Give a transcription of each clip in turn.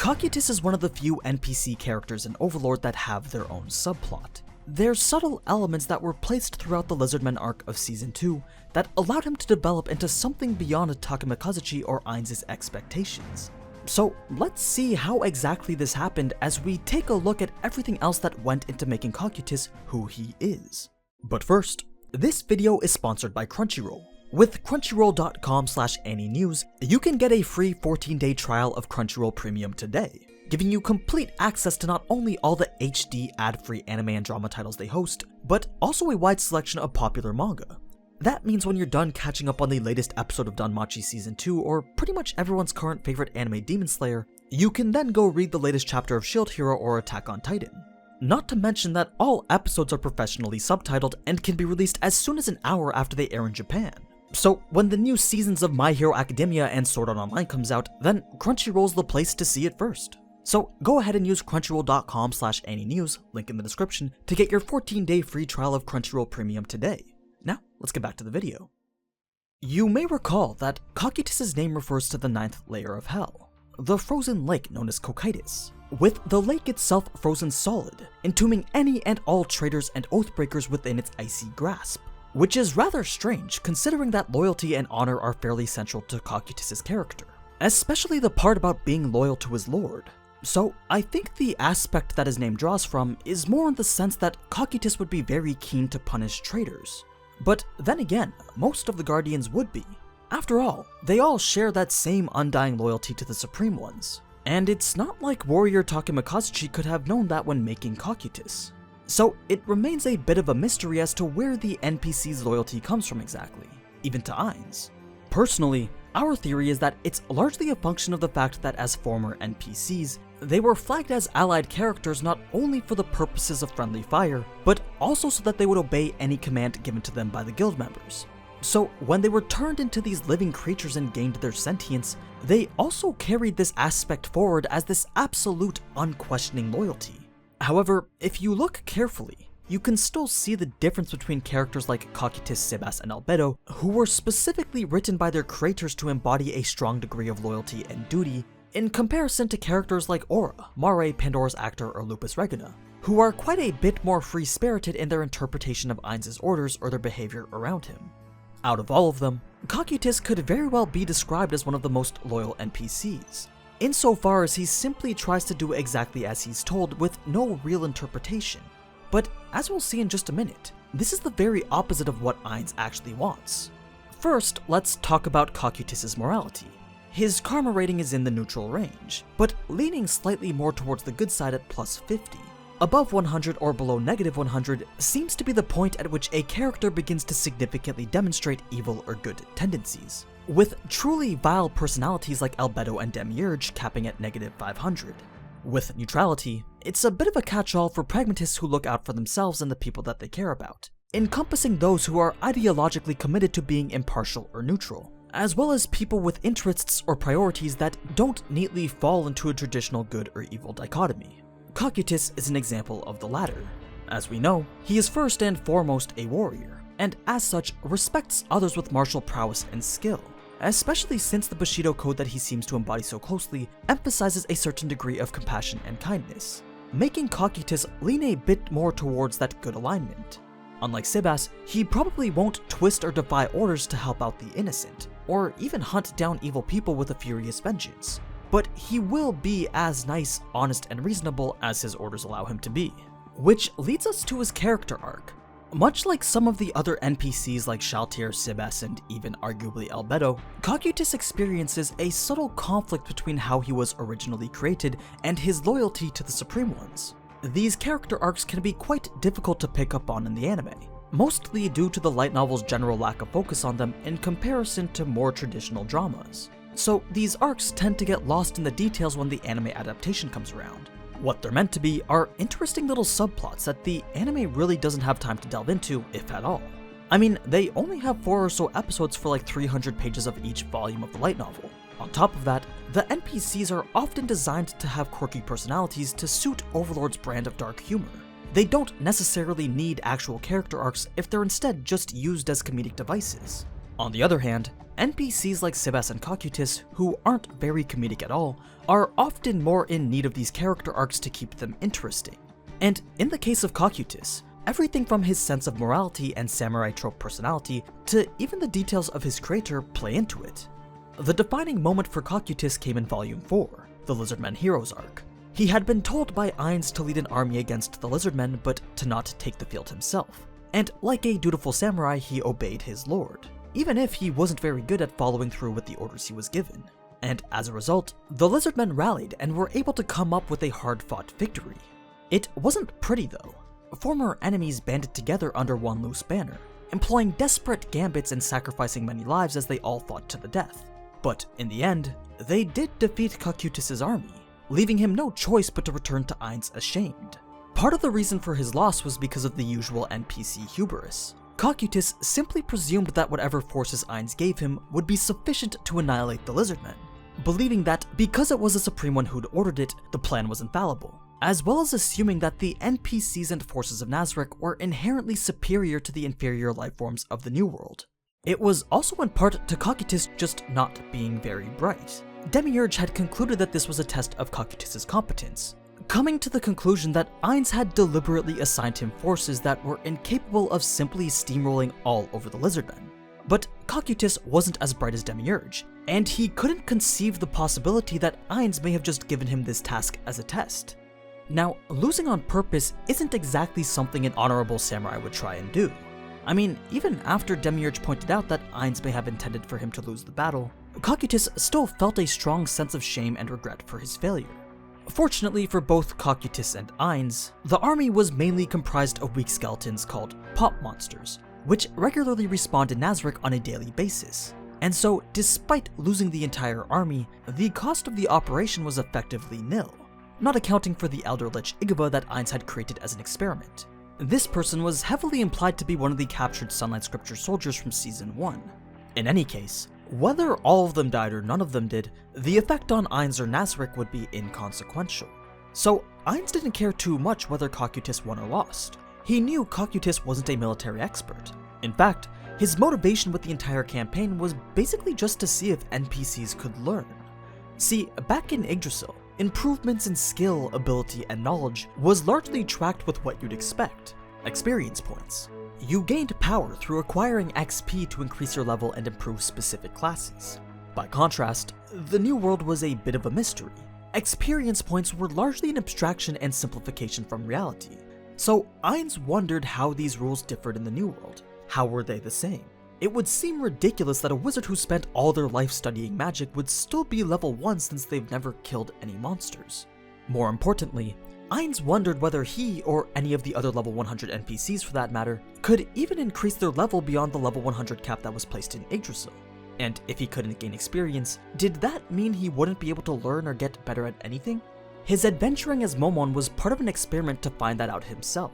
Cocytus is one of the few NPC characters in Overlord that have their own subplot. There's subtle elements that were placed throughout the Lizardmen arc of Season 2 that allowed him to develop into something beyond Takamikazuchi or Ainz's expectations. So let's see how exactly this happened as we take a look at everything else that went into making Cocytus who he is. But first, this video is sponsored by Crunchyroll. With crunchyroll.com/Aninews, you can get a free 14-day trial of Crunchyroll Premium today, giving you complete access to not only all the HD ad-free anime and drama titles they host, but also a wide selection of popular manga. That means when you're done catching up on the latest episode of Danmachi Season 2 or pretty much everyone's current favorite anime Demon Slayer, you can then go read the latest chapter of Shield Hero or Attack on Titan. Not to mention that all episodes are professionally subtitled and can be released as soon as an hour after they air in Japan. So when the new seasons of My Hero Academia and Sword Art Online comes out, then Crunchyroll's the place to see it first. So go ahead and use crunchyroll.com/Aninews, link in the description, to get your 14-day free trial of Crunchyroll Premium today. Now, let's get back to the video. You may recall that Cocytus' name refers to the 9th layer of Hell, the frozen lake known as Cocytus, with the lake itself frozen solid, entombing any and all traitors and oathbreakers within its icy grasp. Which is rather strange considering that loyalty and honor are fairly central to Cocytus' character, especially the part about being loyal to his lord. So I think the aspect that his name draws from is more in the sense that Cocytus would be very keen to punish traitors. But then again, most of the Guardians would be. After all, they all share that same undying loyalty to the Supreme Ones. And it's not like warrior Takamikazuchi could have known that when making Cocytus. So it remains a bit of a mystery as to where the NPC's loyalty comes from exactly, even to Ainz. Personally, our theory is that it's largely a function of the fact that as former NPCs, they were flagged as allied characters not only for the purposes of friendly fire, but also so that they would obey any command given to them by the guild members. So when they were turned into these living creatures and gained their sentience, they also carried this aspect forward as this absolute unquestioning loyalty. However, if you look carefully, you can still see the difference between characters like Cocytus, Sebas, and Albedo, who were specifically written by their creators to embody a strong degree of loyalty and duty, in comparison to characters like Aura, Mare, Pandora's actor, or Lupus Regina, who are quite a bit more free-spirited in their interpretation of Ainz's orders or their behavior around him. Out of all of them, Cocytus could very well be described as one of the most loyal NPCs, insofar as he simply tries to do exactly as he's told with no real interpretation. But as we'll see in just a minute, this is the very opposite of what Ainz actually wants. First, let's talk about Cocytus' morality. His karma rating is in the neutral range, but leaning slightly more towards the good side at +50. Above 100 or below -100 seems to be the point at which a character begins to significantly demonstrate evil or good tendencies, with truly vile personalities like Albedo and Demiurge capping at -500. With neutrality, it's a bit of a catch-all for pragmatists who look out for themselves and the people that they care about, encompassing those who are ideologically committed to being impartial or neutral, as well as people with interests or priorities that don't neatly fall into a traditional good or evil dichotomy. Cocytus is an example of the latter. As we know, he is first and foremost a warrior, and as such respects others with martial prowess and skill, especially since the Bushido code that he seems to embody so closely emphasizes a certain degree of compassion and kindness, making Cocytus lean a bit more towards that good alignment. Unlike Sebas, he probably won't twist or defy orders to help out the innocent, or even hunt down evil people with a furious vengeance, but he will be as nice, honest, and reasonable as his orders allow him to be. Which leads us to his character arc. Much like some of the other NPCs like Shaltir, Sebas, and even arguably Albedo, Cocytus experiences a subtle conflict between how he was originally created and his loyalty to the Supreme Ones. These character arcs can be quite difficult to pick up on in the anime, mostly due to the light novel's general lack of focus on them in comparison to more traditional dramas. So these arcs tend to get lost in the details when the anime adaptation comes around. What they're meant to be are interesting little subplots that the anime really doesn't have time to delve into, if at all. I mean, they only have 4 or so episodes for like 300 pages of each volume of the light novel. On top of that, the NPCs are often designed to have quirky personalities to suit Overlord's brand of dark humor. They don't necessarily need actual character arcs if they're instead just used as comedic devices. On the other hand, NPCs like Sibas and Cocytus, who aren't very comedic at all, are often more in need of these character arcs to keep them interesting. And in the case of Cocytus, everything from his sense of morality and samurai trope personality to even the details of his creator play into it. The defining moment for Cocytus came in Volume 4, the Lizardmen Heroes arc. He had been told by Ainz to lead an army against the Lizardmen, but to not take the field himself. And like a dutiful samurai, he obeyed his lord, even if he wasn't very good at following through with the orders he was given. And as a result, the Lizardmen rallied and were able to come up with a hard-fought victory. It wasn't pretty though. Former enemies banded together under one loose banner, employing desperate gambits and sacrificing many lives as they all fought to the death. But in the end, they did defeat Cocytus' army, leaving him no choice but to return to Ainz ashamed. Part of the reason for his loss was because of the usual NPC hubris. Cocytus simply presumed that whatever forces Ainz gave him would be sufficient to annihilate the Lizardmen, believing that because it was the Supreme One who'd ordered it, the plan was infallible, as well as assuming that the NPCs and forces of Nazarick were inherently superior to the inferior lifeforms of the New World. It was also in part to Cocytus just not being very bright. Demiurge had concluded that this was a test of Cocytus' competence, coming to the conclusion that Ainz had deliberately assigned him forces that were incapable of simply steamrolling all over the Lizardmen. But Cocytus wasn't as bright as Demiurge, and he couldn't conceive the possibility that Ainz may have just given him this task as a test. Now, losing on purpose isn't exactly something an honorable samurai would try and do. I mean, even after Demiurge pointed out that Ainz may have intended for him to lose the battle, Cocytus still felt a strong sense of shame and regret for his failure. Fortunately for both Cocytus and Ainz, the army was mainly comprised of weak skeletons called pop monsters, which regularly respawned in Nazarick on a daily basis. And so, despite losing the entire army, the cost of the operation was effectively nil, not accounting for the Elder Lich Igva that Ainz had created as an experiment. This person was heavily implied to be one of the captured Sunlight Scripture soldiers from Season 1. In any case, whether all of them died or none of them did, the effect on Ainz or Nazarick would be inconsequential. So Ainz didn't care too much whether Cocytus won or lost. He knew Cocytus wasn't a military expert. In fact, his motivation with the entire campaign was basically just to see if NPCs could learn. See, back in Yggdrasil, improvements in skill, ability, and knowledge was largely tracked with what you'd expect: experience points. You gained power through acquiring XP to increase your level and improve specific classes. By contrast, the New World was a bit of a mystery. Experience points were largely an abstraction and simplification from reality. So Ainz wondered how these rules differed in the New World. How were they the same? It would seem ridiculous that a wizard who spent all their life studying magic would still be level 1 since they've never killed any monsters. More importantly, Ainz wondered whether he, or any of the other level 100 NPCs for that matter, could even increase their level beyond the level 100 cap that was placed in Yggdrasil. And if he couldn't gain experience, did that mean he wouldn't be able to learn or get better at anything? His adventuring as Momon was part of an experiment to find that out himself.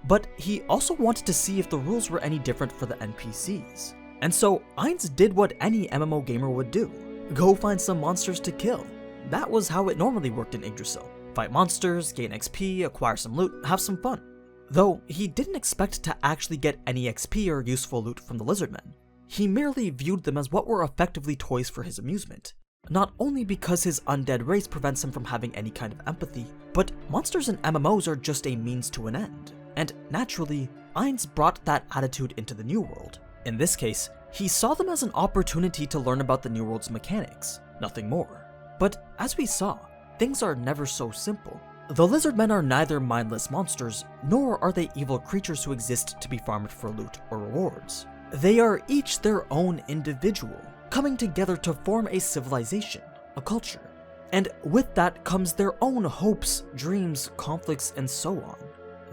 But he also wanted to see if the rules were any different for the NPCs. And so Ainz did what any MMO gamer would do: go find some monsters to kill. That was how it normally worked in Yggdrasil. Fight monsters, gain XP, acquire some loot, have some fun. Though he didn't expect to actually get any XP or useful loot from the Lizardmen. He merely viewed them as what were effectively toys for his amusement. Not only because his undead race prevents him from having any kind of empathy, but monsters and MMOs are just a means to an end. And naturally, Ainz brought that attitude into the New World. In this case, he saw them as an opportunity to learn about the New World's mechanics, nothing more. But as we saw, things are never so simple. The Lizardmen are neither mindless monsters, nor are they evil creatures who exist to be farmed for loot or rewards. They are each their own individual, coming together to form a civilization, a culture. And with that comes their own hopes, dreams, conflicts, and so on.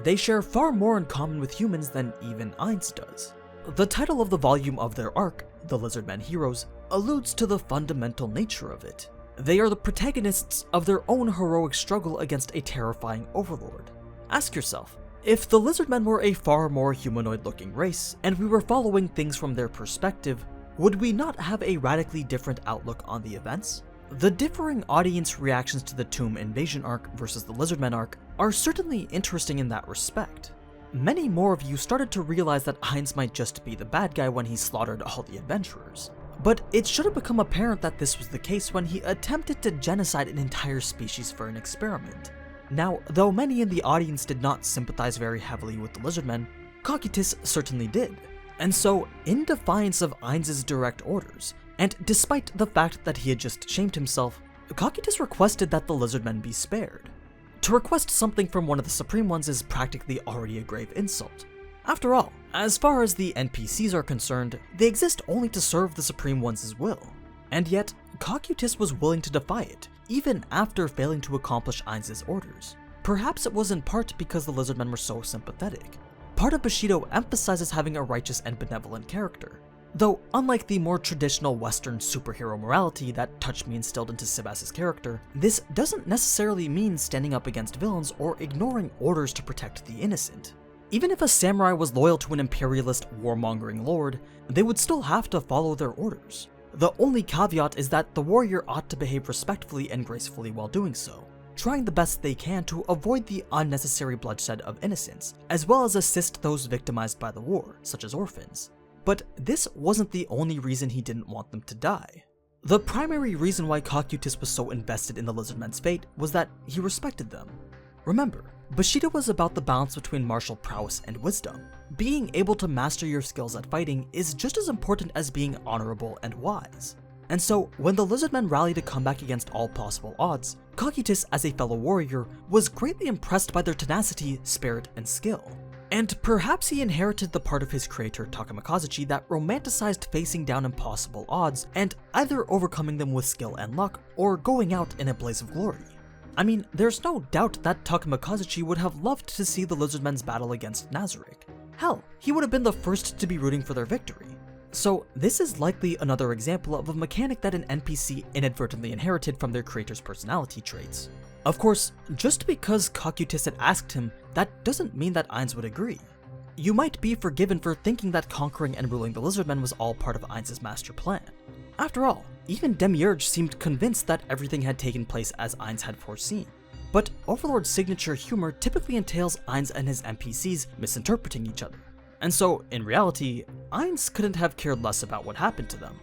They share far more in common with humans than even Ainz does. The title of the volume of their arc, The Lizardmen Heroes, alludes to the fundamental nature of it. They are the protagonists of their own heroic struggle against a terrifying overlord. Ask yourself, if the Lizardmen were a far more humanoid-looking race, and we were following things from their perspective, would we not have a radically different outlook on the events? The differing audience reactions to the Tomb Invasion arc versus the Lizardmen arc are certainly interesting in that respect. Many more of you started to realize that Ainz might just be the bad guy when he slaughtered all the adventurers. But it should have become apparent that this was the case when he attempted to genocide an entire species for an experiment. Now, though many in the audience did not sympathize very heavily with the Lizardmen, Cocytus certainly did. And so, in defiance of Ainz's direct orders, and despite the fact that he had just shamed himself, Cocytus requested that the Lizardmen be spared. To request something from one of the Supreme Ones is practically already a grave insult. After all, as far as the NPCs are concerned, they exist only to serve the Supreme Ones' will. And yet, Cocytus was willing to defy it, even after failing to accomplish Ainz's orders. Perhaps it was in part because the Lizardmen were so sympathetic. Part of Bushido emphasizes having a righteous and benevolent character. Though, unlike the more traditional Western superhero morality that Touch Me instilled into Sebas's character, this doesn't necessarily mean standing up against villains or ignoring orders to protect the innocent. Even if a samurai was loyal to an imperialist, warmongering lord, they would still have to follow their orders. The only caveat is that the warrior ought to behave respectfully and gracefully while doing so, trying the best they can to avoid the unnecessary bloodshed of innocents, as well as assist those victimized by the war, such as orphans. But this wasn't the only reason he didn't want them to die. The primary reason why Cocytus was so invested in the Lizardmen's fate was that he respected them. Remember, Bushido was about the balance between martial prowess and wisdom. Being able to master your skills at fighting is just as important as being honorable and wise. And so, when the Lizardmen rallied to come back against all possible odds, Cocytus, as a fellow warrior, was greatly impressed by their tenacity, spirit, and skill. And perhaps he inherited the part of his creator Takuma Kazuchi that romanticized facing down impossible odds and either overcoming them with skill and luck, or going out in a blaze of glory. I mean, there's no doubt that Takuma Kazuchi would have loved to see the Lizardmen's battle against Nazarick. Hell, he would have been the first to be rooting for their victory. So this is likely another example of a mechanic that an NPC inadvertently inherited from their creator's personality traits. Of course, just because Cocytus had asked him, that doesn't mean that Ainz would agree. You might be forgiven for thinking that conquering and ruling the Lizardmen was all part of Ainz's master plan. After all, even Demiurge seemed convinced that everything had taken place as Ainz had foreseen. But Overlord's signature humor typically entails Ainz and his NPCs misinterpreting each other. And so, in reality, Ainz couldn't have cared less about what happened to them.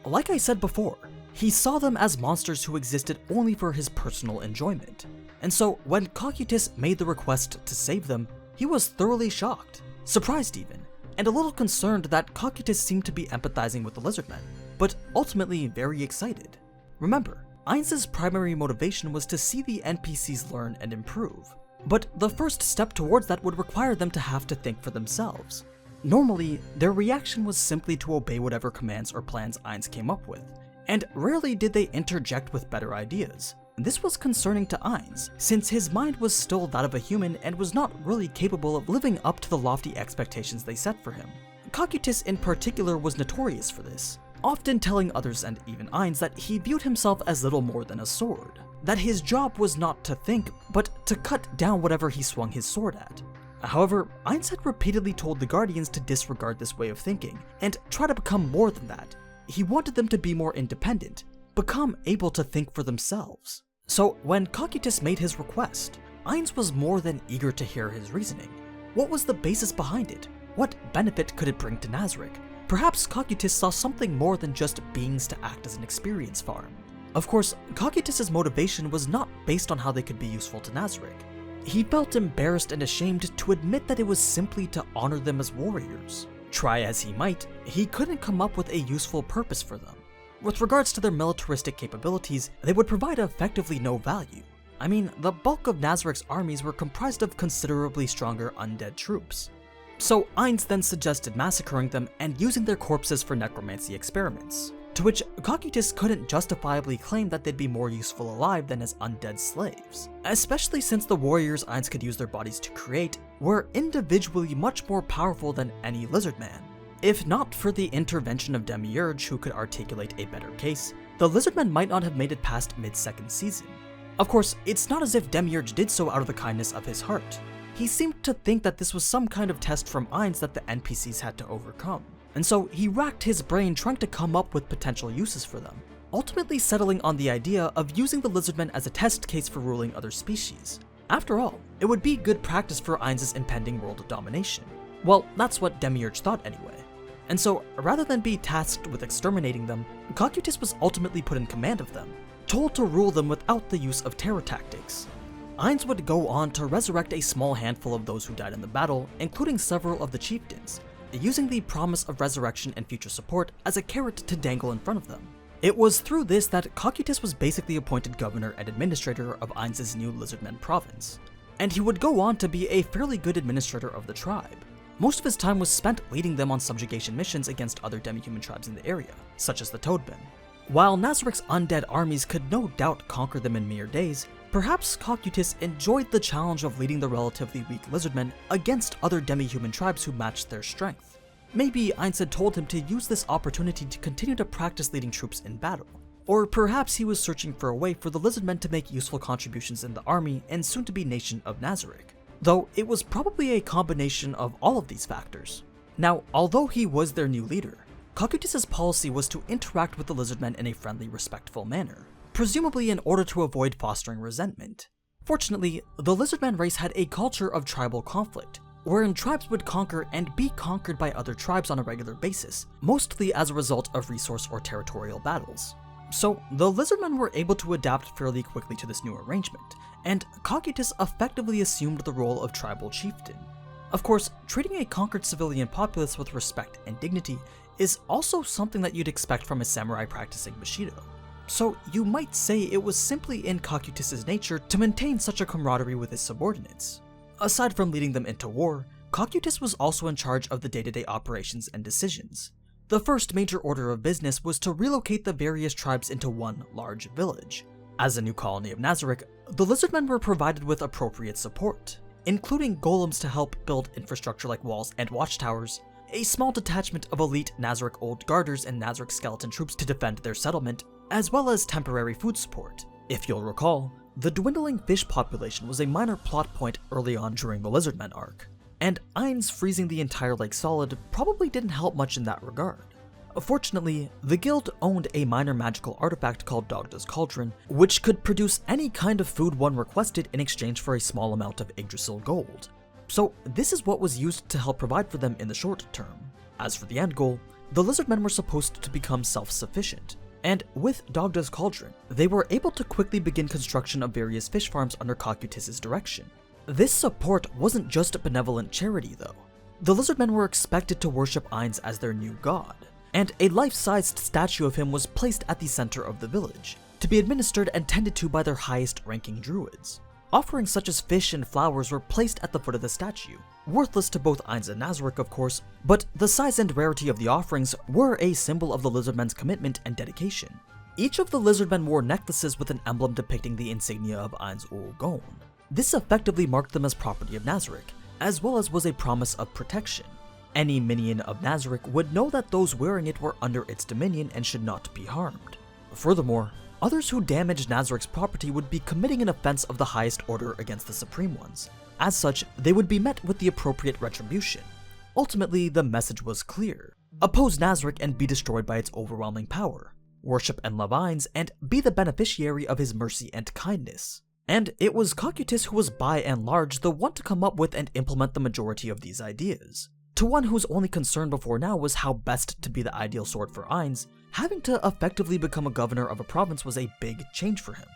Like I said before, he saw them as monsters who existed only for his personal enjoyment. And so, when Cocytus made the request to save them, he was thoroughly shocked, surprised even, and a little concerned that Cocytus seemed to be empathizing with the Lizardmen, but ultimately very excited. Remember, Ainz's primary motivation was to see the NPCs learn and improve. But the first step towards that would require them to have to think for themselves. Normally, their reaction was simply to obey whatever commands or plans Ainz came up with, and rarely did they interject with better ideas. This was concerning to Ainz, since his mind was still that of a human and was not really capable of living up to the lofty expectations they set for him. Cocytus in particular was notorious for this, often telling others and even Ainz that he viewed himself as little more than a sword, that his job was not to think, but to cut down whatever he swung his sword at. However, Ainz had repeatedly told the Guardians to disregard this way of thinking, and try to become more than that. He wanted them to be more independent, become able to think for themselves. So when Cocytus made his request, Ainz was more than eager to hear his reasoning. What was the basis behind it? What benefit could it bring to Nazarick? Perhaps Cocytus saw something more than just beings to act as an experience farm. Of course, Cocytus's motivation was not based on how they could be useful to Nazarick. He felt embarrassed and ashamed to admit that it was simply to honor them as warriors. Try as he might, he couldn't come up with a useful purpose for them. With regards to their militaristic capabilities, they would provide effectively no value. I mean, the bulk of Nazarick's armies were comprised of considerably stronger undead troops. So Ainz then suggested massacring them and using their corpses for necromancy experiments, to which Cocytus couldn't justifiably claim that they'd be more useful alive than as undead slaves, especially since the warriors Ainz could use their bodies to create were individually much more powerful than any Lizardman. If not for the intervention of Demiurge, who could articulate a better case, the Lizardmen might not have made it past mid-second season. Of course, it's not as if Demiurge did so out of the kindness of his heart. He seemed to think that this was some kind of test from Ainz that the NPCs had to overcome, and so he racked his brain trying to come up with potential uses for them, ultimately settling on the idea of using the Lizardmen as a test case for ruling other species. After all, it would be good practice for Ainz's impending world domination. Well, that's what Demiurge thought anyway. and so rather than be tasked with exterminating them, Cocytus was ultimately put in command of them, told to rule them without the use of terror tactics. Ainz would go on to resurrect a small handful of those who died in the battle, including several of the chieftains, using the promise of resurrection and future support as a carrot to dangle in front of them. It was through this that Cocytus was basically appointed governor and administrator of Ainz's new Lizardmen province, and he would go on to be a fairly good administrator of the tribe. Most of his time was spent leading them on subjugation missions against other demi-human tribes in the area, such as the Toadmen. While Nazarick's undead armies could no doubt conquer them in mere days, perhaps Cocytus enjoyed the challenge of leading the relatively weak Lizardmen against other demi-human tribes who matched their strength. Maybe Ainz had told him to use this opportunity to continue to practice leading troops in battle. Or perhaps he was searching for a way for the Lizardmen to make useful contributions in the army and soon-to-be nation of Nazarick. Though it was probably a combination of all of these factors. Now, although he was their new leader, Cocytus's policy was to interact with the Lizardmen in a friendly, respectful manner, presumably in order to avoid fostering resentment. Fortunately, the Lizardman race had a culture of tribal conflict, wherein tribes would conquer and be conquered by other tribes on a regular basis, mostly as a result of resource or territorial battles. So, the Lizardmen were able to adapt fairly quickly to this new arrangement, and Cocytus effectively assumed the role of tribal chieftain. Of course, treating a conquered civilian populace with respect and dignity is also something that you'd expect from a samurai practicing Bushido. So you might say it was simply in Cocytus's nature to maintain such a camaraderie with his subordinates. Aside from leading them into war, Cocytus was also in charge of the day-to-day operations and decisions. The first major order of business was to relocate the various tribes into one large village. As a new colony of Nazarick, the Lizardmen were provided with appropriate support, including golems to help build infrastructure like walls and watchtowers, a small detachment of elite Nazarick Old Guarders and Nazarick skeleton troops to defend their settlement, as well as temporary food support. If you'll recall, the dwindling fish population was a minor plot point early on during the Lizardmen arc, and Ainz freezing the entire lake solid probably didn't help much in that regard. Fortunately, the guild owned a minor magical artifact called Dogda's Cauldron, which could produce any kind of food one requested in exchange for a small amount of Yggdrasil gold. So this is what was used to help provide for them in the short term. As for the end goal, the Lizardmen were supposed to become self-sufficient, and with Dogda's Cauldron, they were able to quickly begin construction of various fish farms under Cocytus's direction. This support wasn't just a benevolent charity though. The Lizardmen were expected to worship Ainz as their new god, and a life-sized statue of him was placed at the center of the village, to be administered and tended to by their highest-ranking druids. Offerings such as fish and flowers were placed at the foot of the statue, worthless to both Ainz and Nazarick of course, but the size and rarity of the offerings were a symbol of the Lizardmen's commitment and dedication. Each of the Lizardmen wore necklaces with an emblem depicting the insignia of Ainz Ul Gon. This effectively marked them as property of Nazarick, as well as was a promise of protection. Any minion of Nazarick would know that those wearing it were under its dominion and should not be harmed. Furthermore, others who damaged Nazarick's property would be committing an offense of the highest order against the Supreme Ones. As such, they would be met with the appropriate retribution. Ultimately, the message was clear. Oppose Nazarick and be destroyed by its overwhelming power. Worship and love Ainz and be the beneficiary of his mercy and kindness. And it was Cocytus who was by and large the one to come up with and implement the majority of these ideas. To one whose only concern before now was how best to be the ideal sword for Ainz, having to effectively become a governor of a province was a big change for him.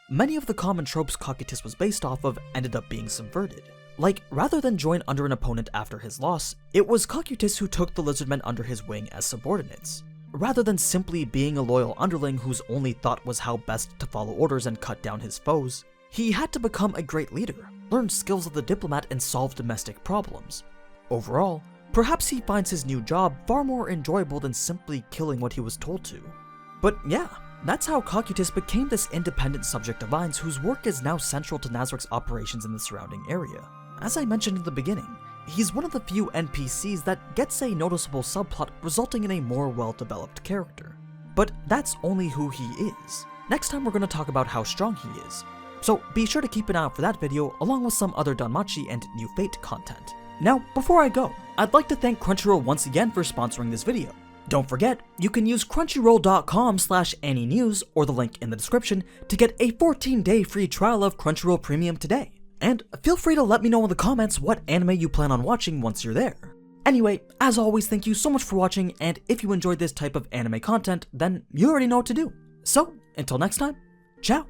Many of the common tropes Cocytus was based off of ended up being subverted. Like, rather than join under an opponent after his loss, it was Cocytus who took the Lizardmen under his wing as subordinates. Rather than simply being a loyal underling whose only thought was how best to follow orders and cut down his foes, he had to become a great leader, learn skills of the diplomat, and solve domestic problems. Overall, perhaps he finds his new job far more enjoyable than simply killing what he was told to. But yeah, that's how Cocytus became this independent subject of Ainz whose work is now central to Nazarick's operations in the surrounding area. As I mentioned in the beginning, he's one of the few NPCs that gets a noticeable subplot resulting in a more well-developed character. But that's only who he is. Next time we're going to talk about how strong he is. So be sure to keep an eye out for that video along with some other Danmachi and New Fate content. Now, before I go, I'd like to thank Crunchyroll once again for sponsoring this video. Don't forget, you can use crunchyroll.com/Aninews or the link in the description to get a 14-day free trial of Crunchyroll Premium today. And feel free to let me know in the comments what anime you plan on watching once you're there. Anyway, as always, thank you so much for watching, and if you enjoyed this type of anime content, then you already know what to do. So, until next time, ciao!